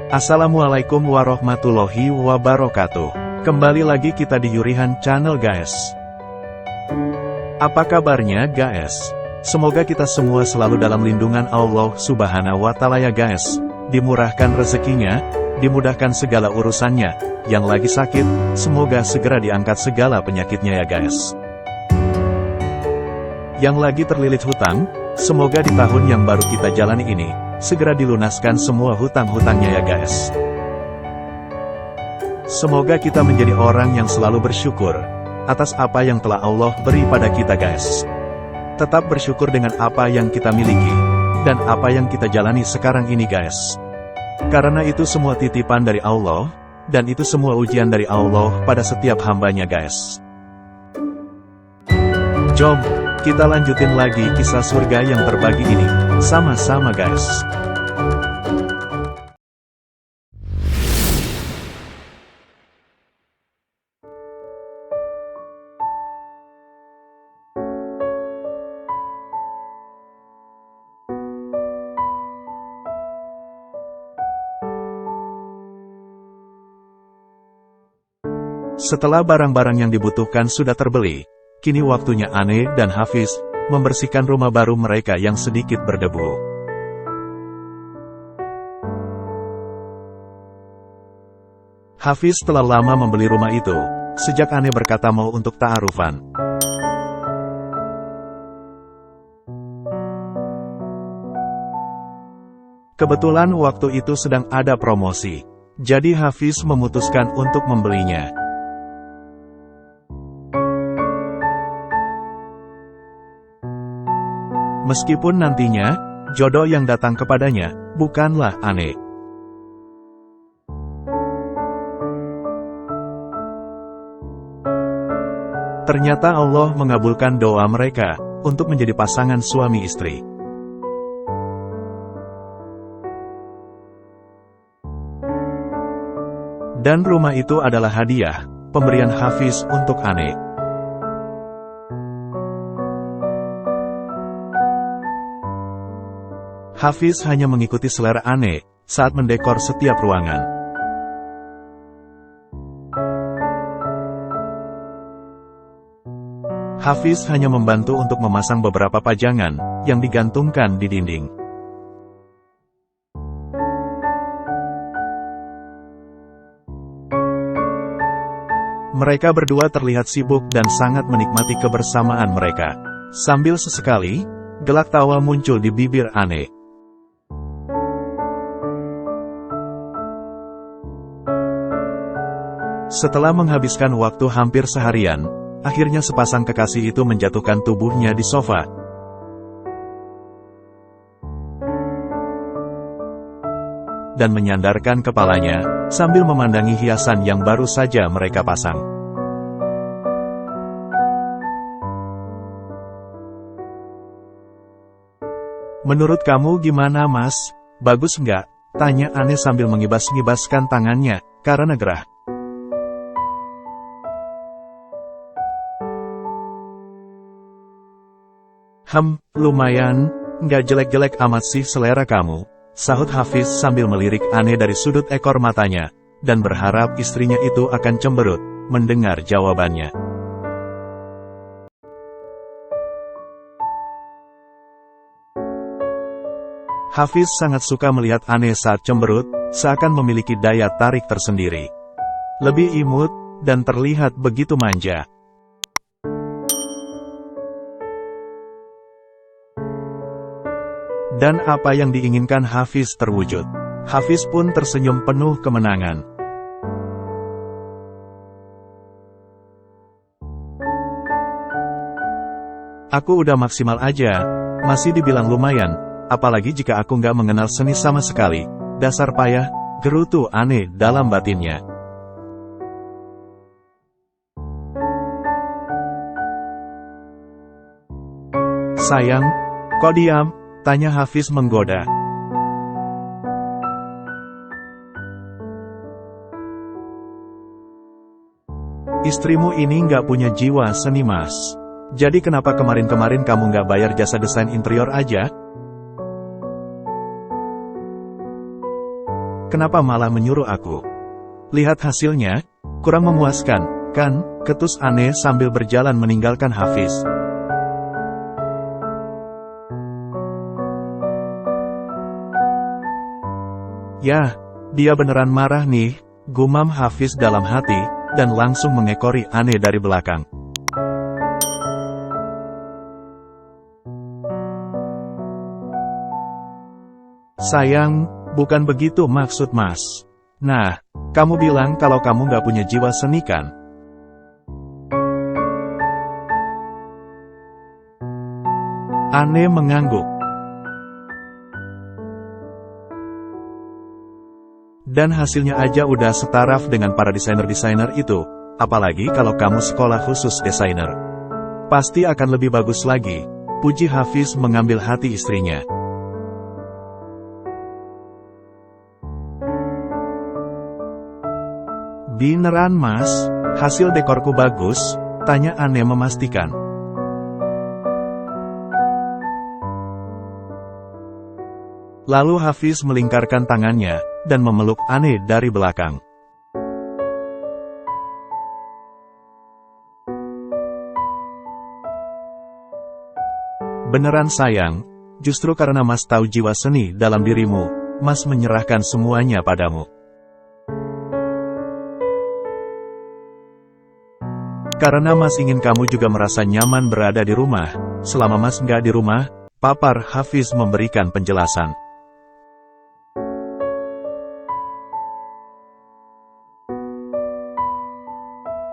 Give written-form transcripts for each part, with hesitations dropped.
Assalamualaikum warahmatullahi wabarakatuh. Kembali lagi kita di Yurihan Channel guys. Apa kabarnya guys? Semoga kita semua selalu dalam lindungan Allah Subhanahu wa Ta'ala ya guys. Dimurahkan rezekinya, dimudahkan segala urusannya. Yang lagi sakit, semoga segera diangkat segala penyakitnya ya guys. Yang lagi terlilit hutang, semoga di tahun yang baru kita jalani ini segera dilunaskan semua hutang-hutangnya ya guys. Semoga kita menjadi orang yang selalu bersyukur atas apa yang telah Allah beri pada kita guys. Tetap bersyukur dengan apa yang kita miliki dan apa yang kita jalani sekarang ini guys. Karena itu semua titipan dari Allah, dan itu semua ujian dari Allah pada setiap hambanya guys. Jom, kita lanjutin lagi kisah surga yang terbagi ini, sama-sama guys. Setelah barang-barang yang dibutuhkan sudah terbeli, kini waktunya Ane dan Hafiz membersihkan rumah baru mereka yang sedikit berdebu. Hafiz telah lama membeli rumah itu, sejak Ane berkata mau untuk ta'arufan. Kebetulan waktu itu sedang ada promosi, jadi Hafiz memutuskan untuk membelinya. Meskipun nantinya, jodoh yang datang kepadanya, bukanlah Ane. Ternyata Allah mengabulkan doa mereka, untuk menjadi pasangan suami istri. Dan rumah itu adalah hadiah, pemberian Hafiz untuk Ane. Hafiz hanya mengikuti selera Ane saat mendekor setiap ruangan. Hafiz hanya membantu untuk memasang beberapa pajangan yang digantungkan di dinding. Mereka berdua terlihat sibuk dan sangat menikmati kebersamaan mereka. Sambil sesekali, gelak tawa muncul di bibir Ane. Setelah menghabiskan waktu hampir seharian, akhirnya sepasang kekasih itu menjatuhkan tubuhnya di sofa. Dan menyandarkan kepalanya, sambil memandangi hiasan yang baru saja mereka pasang. Menurut kamu gimana mas? Bagus nggak? Tanya Ane sambil mengibas-ngibaskan tangannya, karena gerah. Lumayan, nggak jelek-jelek amat sih selera kamu, sahut Hafiz sambil melirik Ane dari sudut ekor matanya, dan berharap istrinya itu akan cemberut mendengar jawabannya. Hafiz sangat suka melihat Ane saat cemberut, seakan memiliki daya tarik tersendiri. Lebih imut, dan terlihat begitu manja. Dan apa yang diinginkan Hafiz terwujud. Hafiz pun tersenyum penuh kemenangan. Aku udah maksimal aja, masih dibilang lumayan, apalagi jika aku nggak mengenal seni sama sekali. Dasar payah, gerutu Ane dalam batinnya. Sayang, kok diam? Tanya Hafiz menggoda. Istrimu ini nggak punya jiwa seni mas. Jadi kenapa kemarin-kemarin kamu nggak bayar jasa desain interior aja? kenapa malah menyuruh aku? Lihat hasilnya, kurang memuaskan, kan? Ketus Ane sambil berjalan meninggalkan Hafiz. Yah, dia beneran marah nih, gumam Hafiz dalam hati, dan langsung mengekori Ane dari belakang. Sayang, bukan begitu maksud Mas. Nah, kamu bilang kalau kamu gak punya jiwa seni kan? Ane mengangguk. Dan hasilnya aja udah setaraf dengan para desainer-desainer itu, apalagi kalau kamu sekolah khusus desainer. Pasti akan lebih bagus lagi, puji Hafiz mengambil hati istrinya. Beneran Mas, hasil dekorku bagus? Tanya Ane memastikan. Lalu Hafiz melingkarkan tangannya, dan memeluk Ane dari belakang. Beneran sayang, justru karena Mas tahu jiwa seni dalam dirimu, Mas menyerahkan semuanya padamu. Karena Mas ingin kamu juga merasa nyaman berada di rumah, selama Mas nggak di rumah, papar Hafiz memberikan penjelasan.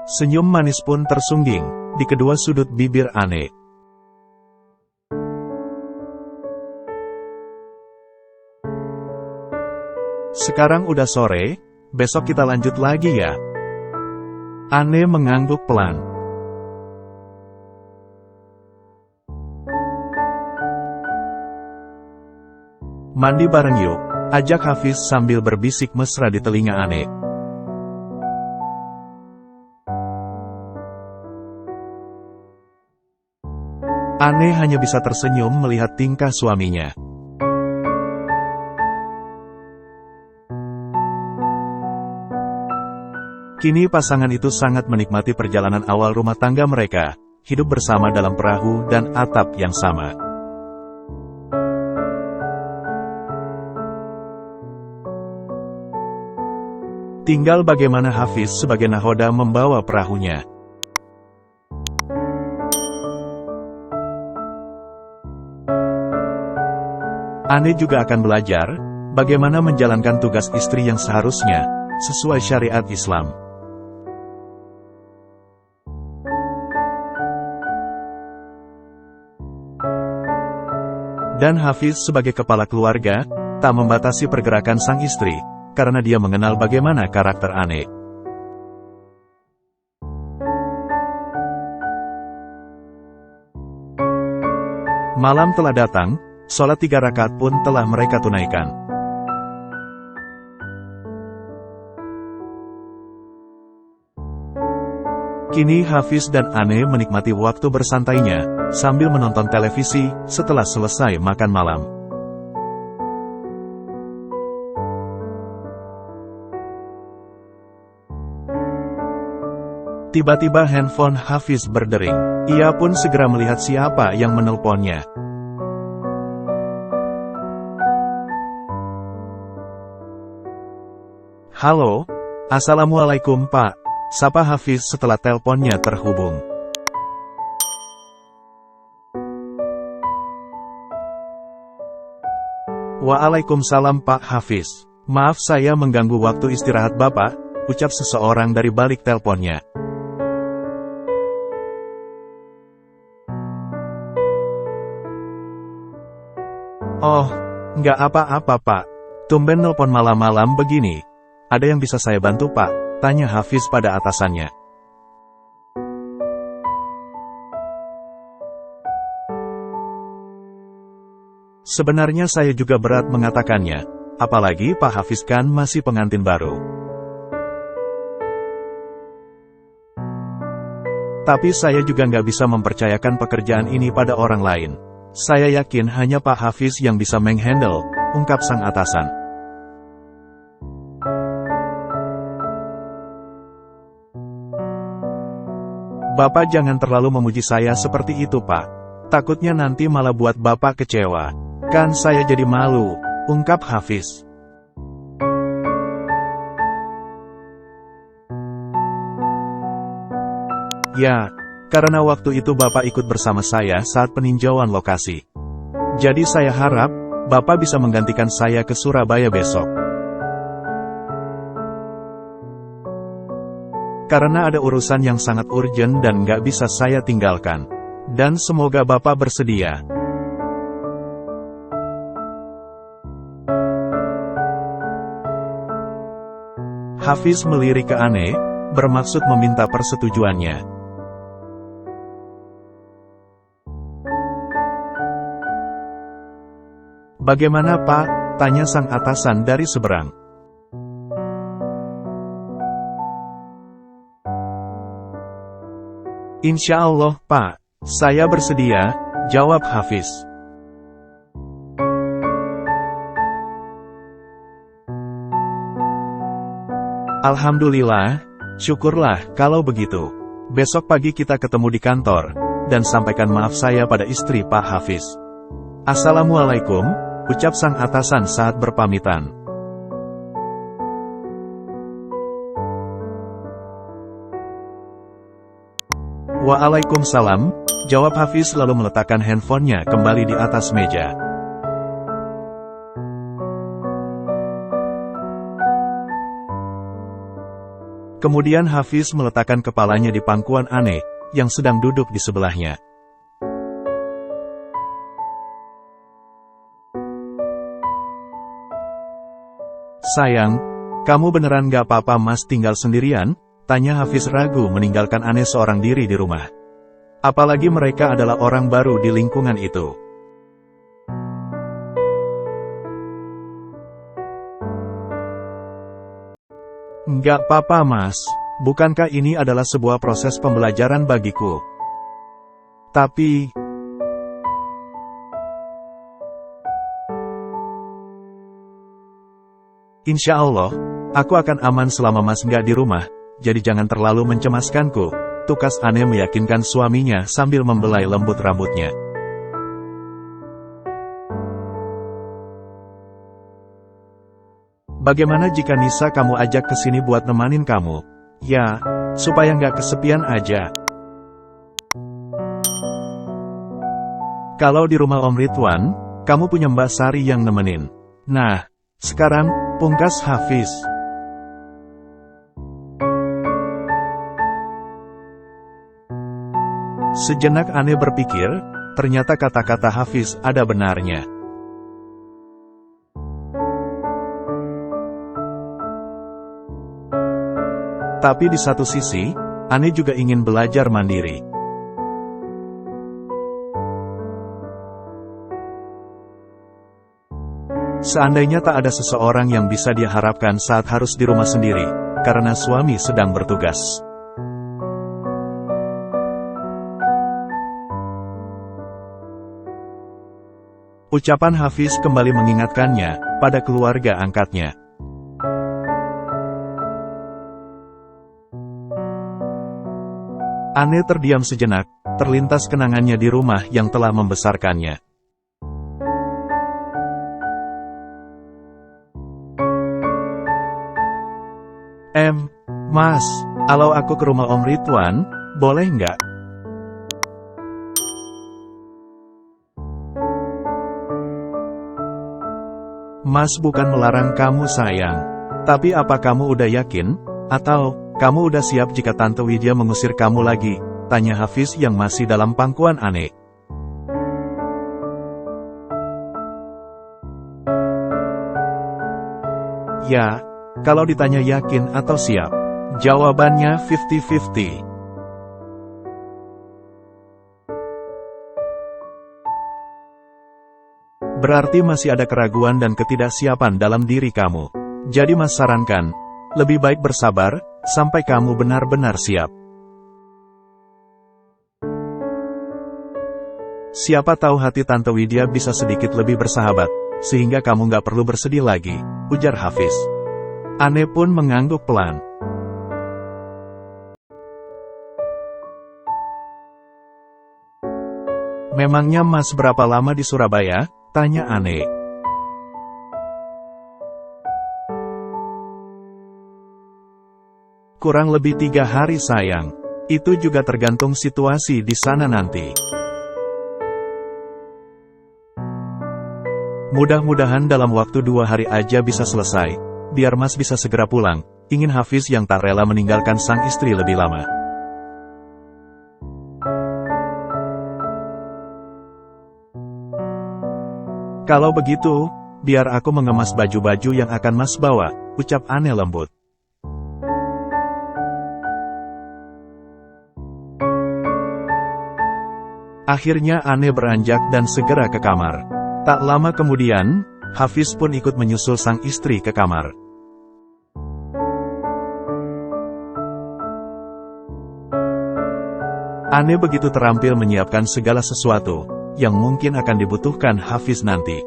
Senyum manis pun tersungging di kedua sudut bibir Ane. Sekarang udah sore, besok kita lanjut lagi ya. Ane mengangguk pelan. Mandi bareng yuk, ajak Hafiz sambil berbisik mesra di telinga Ane. Ane hanya bisa tersenyum melihat tingkah suaminya. Kini pasangan itu sangat menikmati perjalanan awal rumah tangga mereka, hidup bersama dalam perahu dan atap yang sama. Tinggal bagaimana Hafiz sebagai nahoda membawa perahunya. Ane juga akan belajar bagaimana menjalankan tugas istri yang seharusnya, sesuai syariat Islam. Dan Hafiz sebagai kepala keluarga, tak membatasi pergerakan sang istri, karena dia mengenal bagaimana karakter Ane. Malam telah datang, sholat 3 rakaat pun telah mereka tunaikan. Kini Hafiz dan Ane menikmati waktu bersantainya, sambil menonton televisi, setelah selesai makan malam. Tiba-tiba handphone Hafiz berdering. Ia pun segera melihat siapa yang menelponnya. Halo, Assalamualaikum Pak, sapa Hafiz setelah teleponnya terhubung. Waalaikumsalam Pak Hafiz. Maaf saya mengganggu waktu istirahat Bapak, ucap seseorang dari balik teleponnya. Oh, nggak apa-apa Pak. Tumben nelpon malam-malam begini. Ada yang bisa saya bantu Pak? Tanya Hafiz pada atasannya. Sebenarnya saya juga berat mengatakannya, apalagi Pak Hafiz kan masih pengantin baru. Tapi saya juga nggak bisa mempercayakan pekerjaan ini pada orang lain. Saya yakin hanya Pak Hafiz yang bisa menghandle, ungkap sang atasan. Bapak jangan terlalu memuji saya seperti itu, Pak. Takutnya nanti malah buat Bapak kecewa. Kan saya jadi malu, ungkap Hafiz. Ya, karena waktu itu Bapak ikut bersama saya saat peninjauan lokasi. Jadi saya harap, Bapak bisa menggantikan saya ke Surabaya besok. Karena ada urusan yang sangat urgent dan nggak bisa saya tinggalkan. Dan semoga Bapak bersedia. Hafiz melirik ke Ane, bermaksud meminta persetujuannya. Bagaimana, Pak? Tanya sang atasan dari seberang. Insya Allah, Pak. Saya bersedia, jawab Hafiz. Alhamdulillah, syukurlah kalau begitu. Besok pagi kita ketemu di kantor, dan sampaikan maaf saya pada istri Pak Hafiz. Assalamualaikum, ucap sang atasan saat berpamitan. Waalaikumsalam, jawab Hafiz lalu meletakkan handphonenya kembali di atas meja. Kemudian Hafiz meletakkan kepalanya di pangkuan Ane, yang sedang duduk di sebelahnya. Sayang, kamu beneran gak apa-apa Mas tinggal sendirian? Tanya Hafiz ragu meninggalkan Ane seorang diri di rumah. Apalagi mereka adalah orang baru di lingkungan itu. Nggak apa-apa Mas, bukankah ini adalah sebuah proses pembelajaran bagiku? Tapi... Insya Allah, aku akan aman selama Mas nggak di rumah, jadi jangan terlalu mencemaskanku, tukas Ane meyakinkan suaminya sambil membelai lembut rambutnya. Bagaimana jika Nisa kamu ajak ke sini buat nemanin kamu? Ya, supaya nggak kesepian aja. Kalau di rumah Om Ridwan, kamu punya Mbak Sari yang nemenin. Nah, sekarang, pungkas Hafiz. Sejenak Ane berpikir, ternyata kata-kata Hafiz ada benarnya. Tapi di satu sisi, Ane juga ingin belajar mandiri. Seandainya tak ada seseorang yang bisa dia harapkan saat harus di rumah sendiri, karena suami sedang bertugas. Ucapan Hafiz kembali mengingatkannya pada keluarga angkatnya. Ane terdiam sejenak, terlintas kenangannya di rumah yang telah membesarkannya. Mas, kalau aku ke rumah Om Ridwan, boleh nggak? Mas bukan melarang kamu sayang. Tapi apa kamu udah yakin? Atau, kamu udah siap jika Tante Widya mengusir kamu lagi? Tanya Hafiz yang masih dalam pangkuan Ane. Ya, kalau ditanya yakin atau siap, jawabannya 50-50. Berarti masih ada keraguan dan ketidaksiapan dalam diri kamu. Jadi Mas sarankan, lebih baik bersabar, sampai kamu benar-benar siap. Siapa tahu hati Tante Widya bisa sedikit lebih bersahabat, sehingga kamu nggak perlu bersedih lagi, ujar Hafiz. Ane pun mengangguk pelan. Memangnya Mas berapa lama di Surabaya? Tanya Ane. Kurang lebih 3 hari sayang. Itu juga tergantung situasi di sana nanti. Mudah-mudahan dalam waktu 2 hari aja bisa selesai, biar Mas bisa segera pulang. Ingin Hafiz yang tak rela meninggalkan sang istri lebih lama. Kalau begitu, biar aku mengemas baju-baju yang akan Mas bawa, ucap Ane lembut. Akhirnya Ane beranjak dan segera ke kamar. Tak lama kemudian, Hafiz pun ikut menyusul sang istri ke kamar. Ane begitu terampil menyiapkan segala sesuatu yang mungkin akan dibutuhkan Hafiz nanti.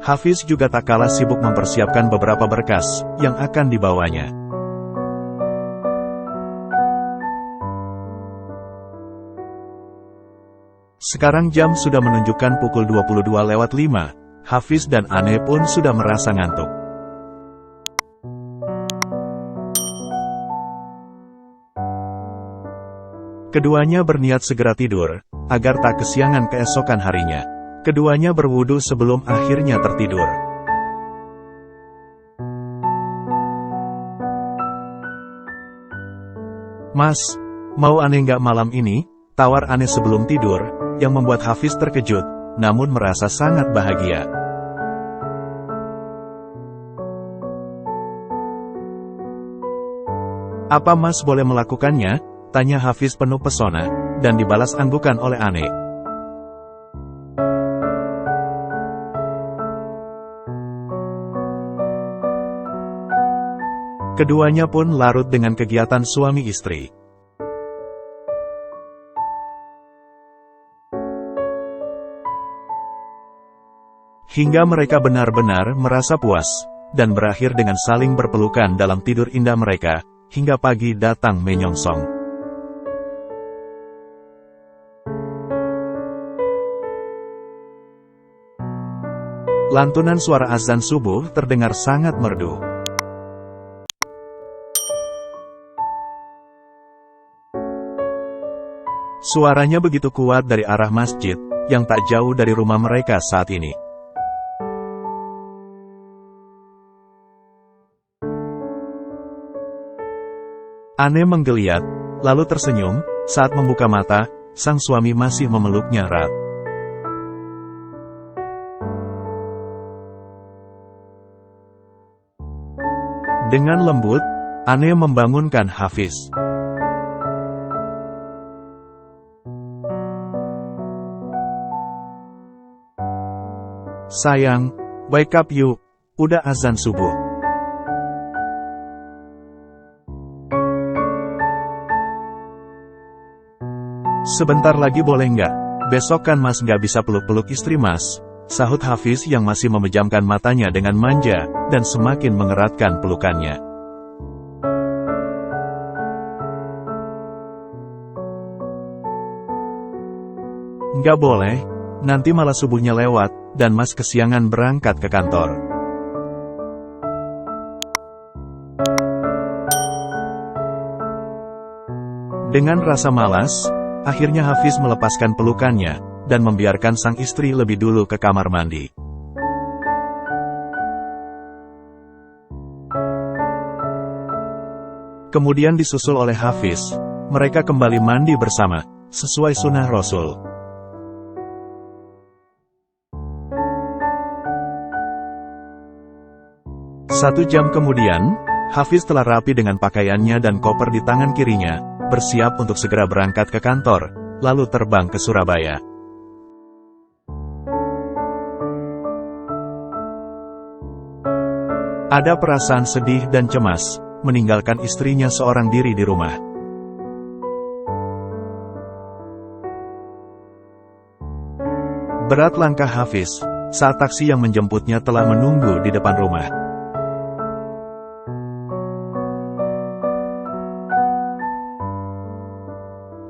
Hafiz juga tak kalah sibuk mempersiapkan beberapa berkas yang akan dibawanya. Sekarang jam sudah menunjukkan pukul 22:05, Hafiz dan Ane pun sudah merasa ngantuk. Keduanya berniat segera tidur, agar tak kesiangan keesokan harinya. Keduanya berwudu sebelum akhirnya tertidur. Mas, mau Ane nggak malam ini? Tawar Ane sebelum tidur, yang membuat Hafiz terkejut, namun merasa sangat bahagia. Apa Mas boleh melakukannya? Tanya Hafiz penuh pesona, dan dibalas anggukan oleh Ane. Keduanya pun larut dengan kegiatan suami istri. Hingga mereka benar-benar merasa puas, dan berakhir dengan saling berpelukan dalam tidur indah mereka, hingga pagi datang menyongsong. Lantunan suara azan subuh terdengar sangat merdu. Suaranya begitu kuat dari arah masjid, yang tak jauh dari rumah mereka saat ini. Ane menggeliat, lalu tersenyum, saat membuka mata, sang suami masih memeluknya erat. Dengan lembut, Ane membangunkan Hafiz. Sayang, wake up yuk, udah azan subuh. Sebentar lagi boleh nggak? Besok kan Mas nggak bisa peluk-peluk istri Mas, sahut Hafiz yang masih memejamkan matanya dengan manja, dan semakin mengeratkan pelukannya. Nggak boleh, nanti malah subuhnya lewat, dan Mas kesiangan berangkat ke kantor. Dengan rasa malas, akhirnya Hafiz melepaskan pelukannya, dan membiarkan sang istri lebih dulu ke kamar mandi. Kemudian disusul oleh Hafiz, mereka kembali mandi bersama, sesuai sunnah Rasul. Satu jam kemudian, Hafiz telah rapi dengan pakaiannya dan koper di tangan kirinya, bersiap untuk segera berangkat ke kantor, lalu terbang ke Surabaya. Ada perasaan sedih dan cemas, meninggalkan istrinya seorang diri di rumah. Berat langkah Hafiz, saat taksi yang menjemputnya telah menunggu di depan rumah.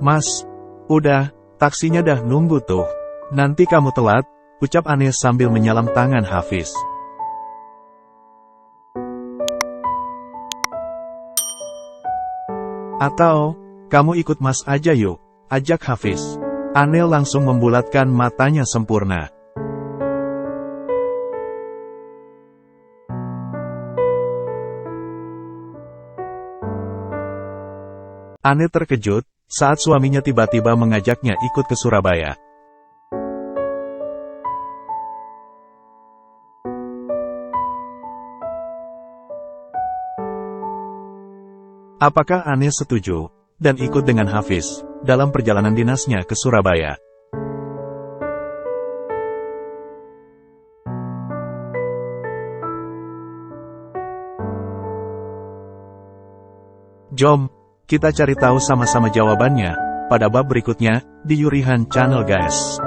Mas, udah, taksinya dah nunggu tuh. Nanti kamu telat, ucap Anes sambil menyalam tangan Hafiz. Atau, kamu ikut Mas aja yuk, ajak Hafiz. Anel langsung membulatkan matanya sempurna. Ane terkejut saat suaminya tiba-tiba mengajaknya ikut ke Surabaya. Apakah Ane setuju dan ikut dengan Hafiz dalam perjalanan dinasnya ke Surabaya? Jom kita cari tahu sama-sama jawabannya pada bab berikutnya di Yurihan Channel guys.